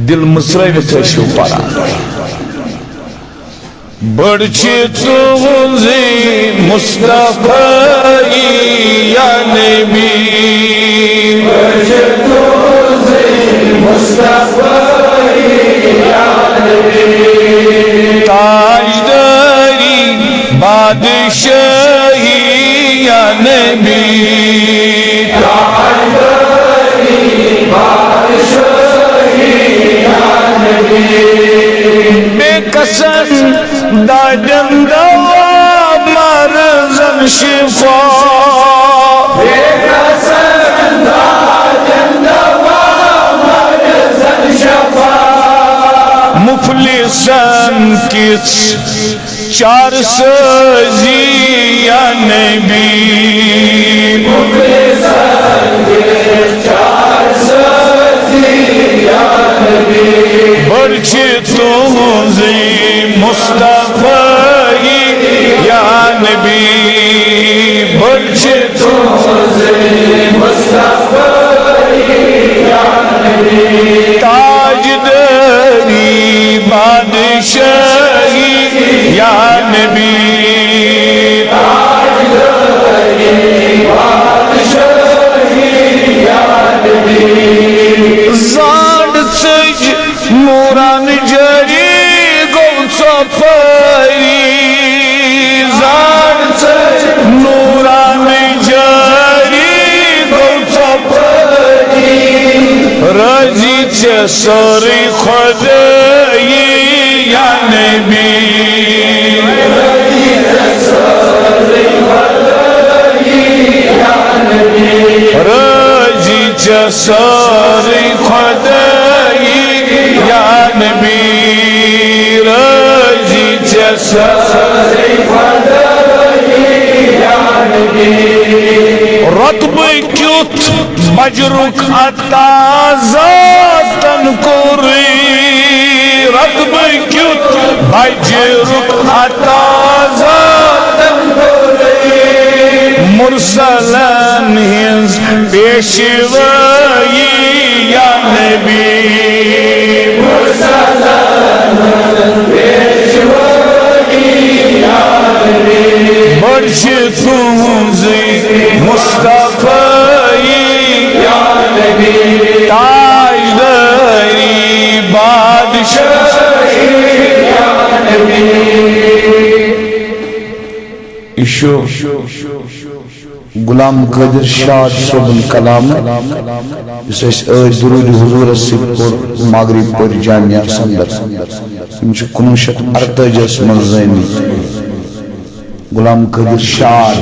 دل مصرویت ٲسِو پران بڑچی تُہنزی مصطفی یا نبی بڑچی تُہنزی مصطفی یا نبی تاجداری بادشاہی یا نبی تاجداری بادشاہی یا نبی بے قسم دادن دوا مرزن شفا بے قسم دادن دوا مرزن شفا مفلسن کس چار سازی یا نبی مفلسن کس چار سازی یا نبی برچی تُہنزی مصطفی یا نبی برچی تُہنزی مصطفی یا نبی تاجداری بادشاہی یا نبی تاجداری بادشاہی یا نبی زاد سج نوران جری گو صفائی زاد سج نوران جری گو صفائی رضی چه سری خدایی یا نبی رضی چه سری خدایی یا نبی رضی چه سری خدایی یا نبی رضی چه سری خدایی یا نبی رتب کیوت بجرک عطا ذاتن کوری رتب کیوت بجرک عطا ذاتن کوری مرسلن ہنز پیشوائی یا نبی مرسلن ہنز پیشوائی یا نبی برچی تُہنزی مصطفی یا نبی تاجداری بادشاہی یا نبی ایشو غلام قادر شاد صبح کلام اس درود حضور سپور مغرب پر جامعہ سندر ہمچ 1948 منزینی غلام قادر شاد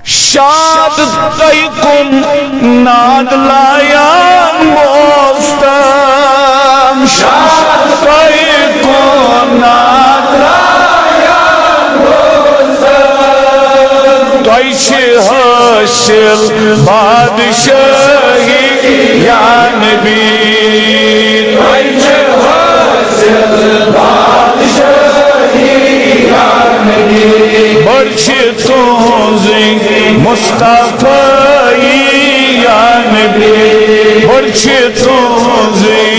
شاد تیکن ناد لایان موستم شاد تیکن ناد لایان موستم تویش حاصل بادشاہی یا نبی تویش حاصل بادشاہی یا نبی برچی تُہنزی مصطفی یا نبی برچی تُہنزی